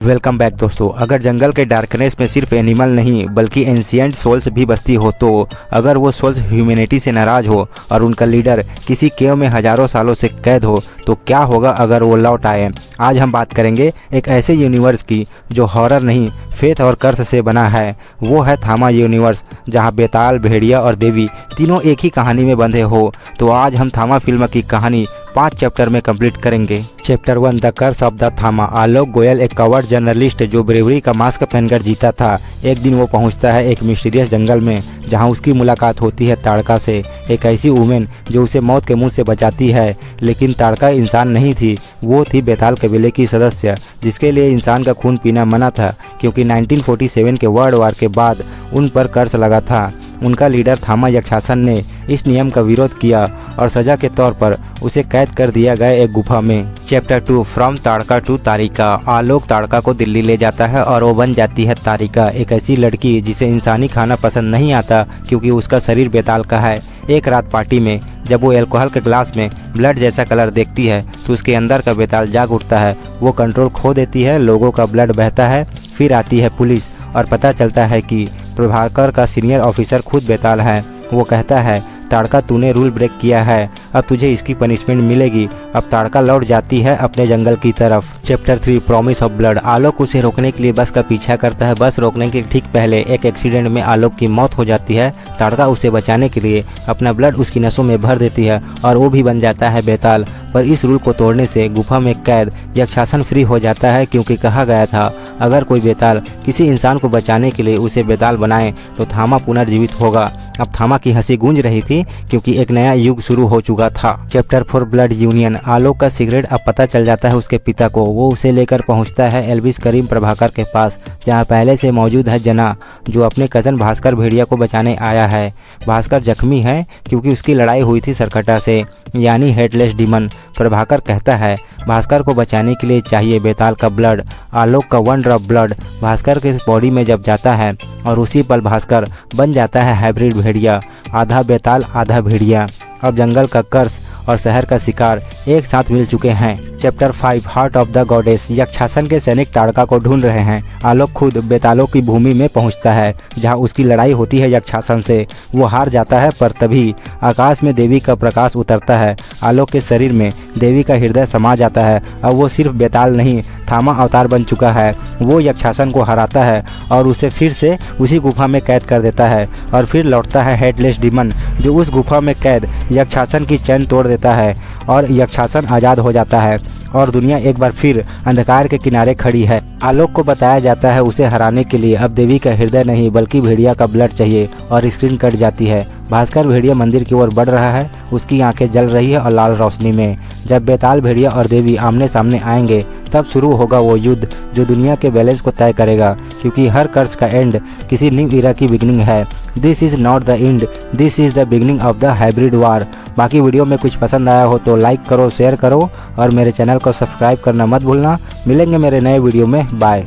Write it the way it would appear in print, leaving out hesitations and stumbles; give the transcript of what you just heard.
Welcome back दोस्तों। अगर जंगल के डार्कनेस में सिर्फ एनिमल नहीं बल्कि एंशिएंट सोल्स भी बसती हो, तो अगर वो सोल्स ह्यूमैनिटी से नाराज हो और उनका लीडर किसी केव में हजारों सालों से कैद हो, तो क्या होगा अगर वो लौट आए। आज हम बात करेंगे एक ऐसे यूनिवर्स की जो हॉरर नहीं, फेथ और कर्स से बना है। वो है थामा यूनिवर्स, जहाँ बेताल, भेड़िया और देवी तीनों एक ही कहानी में बंधे हो। तो आज हम थामा फिल्म की कहानी 5 चैप्टर में कंप्लीट करेंगे। Chapter 1, the curse of the Thama. Alok Goyal एक कवर्ड जर्नलिस्ट जो ब्रेवरी का मास्क पहनकर जीता था। एक दिन वो पहुंचता है एक मिस्टीरियस जंगल में, जहां उसकी मुलाकात होती है ताड़का से, एक ऐसी वुमेन जो उसे मौत के मुंह से बचाती है। लेकिन ताड़का इंसान नहीं थी, वो थी बेताल कबीले की सदस्य, जिसके लिए इंसान का खून पीना मना था, क्योंकि 1947 के वर्ल्ड वार के बाद उन पर कर्स लगा था। उनका लीडर थामा यक्षासन ने इस नियम का विरोध किया और सजा के तौर पर उसे कैद कर दिया गया एक गुफा में। चैप्टर 2, फ्रॉम ताड़का टू तारिका। आलोक ताड़का को दिल्ली ले जाता है और वो बन जाती है तारिका, एक ऐसी लड़की जिसे इंसानी खाना पसंद नहीं आता क्योंकि उसका शरीर बेताल का है। एक रात पार्टी में जब वो अल्कोहल के ग्लास में ब्लड जैसा कलर देखती है तो उसके अंदर का बेताल जाग उठता है। वो कंट्रोल खो देती है, लोगों का ब्लड बहता है। फिर आती है पुलिस और पता चलता है कि प्रभाकर का सीनियर ऑफिसर खुद बेताल है। वो कहता है, ताड़का तूने रूल ब्रेक किया है, अब तुझे इसकी पनिशमेंट मिलेगी। अब ताड़का लौट जाती है अपने जंगल की तरफ। Chapter 3, promise of blood. Alok उसे रोकने के लिए बस का पीछा करता है। बस रोकने के ठीक पहले एक एक्सीडेंट में आलोक की मौत हो जाती है। ताड़का उसे बचाने के लिए अपना ब्लड उसकी नसों में भर देती है और वो भी बन जाता है बेताल। पर इस रूल को तोड़ने से गुफा में कैद यक्षासन फ्री हो जाता है, क्योंकि कहा गया था अगर कोई बेताल किसी इंसान को बचाने के लिए उसे बेताल बनाए तो थामा पुनर्जीवित होगा। अब थामा की हंसी गूंज रही थी क्योंकि एक नया युग शुरू हो चुका था। Chapter 4, blood union. आलोक का सिगरेट अब पता चल जाता है उसके पिता को। वो उसे लेकर पहुंचता है एल्विस करीम प्रभाकर के पास, जहां पहले से मौजूद है जना, जो अपने कजन भास्कर भेड़िया को बचाने आया है। भास्कर जख्मी है क्योंकि उसकी लड़ाई हुई थी सरकटा से, यानी हेडलेस डीमन। प्रभाकर कहता है भास्कर को बचाने के लिए चाहिए बेताल का ब्लड। आलोक का 1 ड्रॉप ब्लड भास्कर के बॉडी में जब जाता है और उसी पल भास्कर बन जाता है हाइब्रिड भेड़िया, आधा बेताल आधा भेड़िया। अब जंगल का कर्स और शहर का शिकार एक साथ मिल चुके हैं। Chapter 5, heart of the goddess. Yakshasan के सैनिक ताड़का को ढूंढ रहे हैं। आलोक खुद बेतालों की भूमि में पहुंचता है, जहां उसकी लड़ाई होती है यक्षासन से। वो हार जाता है, पर तभी आकाश में देवी का प्रकाश उतरता है। आलोक के शरीर में देवी का हृदय समा जाता है। अब वो सिर्फ बेताल नहीं, थामा अवतार बन चुका है। वो यक्षासन को हराता है और उसे फिर से उसी गुफा में कैद कर देता है। और फिर लौटता है हेडलेस डीमन, जो उस गुफा में कैद यक्षासन की चैन तोड़ देता है और यक्षासन आज़ाद हो जाता है और दुनिया एक बार फिर अंधकार के किनारे खड़ी है। आलोक को बताया जाता है उसे हराने के लिए अब देवी का हृदय नहीं बल्कि भेड़िया का ब्लड चाहिए, और स्क्रीन कट जाती है। भास्कर भेड़िया मंदिर की ओर बढ़ रहा है, उसकी आंखें जल रही है और लाल रोशनी में। जब बेताल, भेड़िया और देवी आमने सामने आएंगे तब शुरू होगा वो युद्ध जो दुनिया के बैलेंस को तय करेगा, क्योंकि हर कर्स का एंड किसी न्यू इरा की बिगनिंग है। This is not the end, this is the beginning of the hybrid war. बाकी वीडियो में कुछ पसंद आया हो तो लाइक करो, शेयर करो और मेरे चैनल को सब्सक्राइब करना मत भूलना। मिलेंगे मेरे नए वीडियो में, बाय।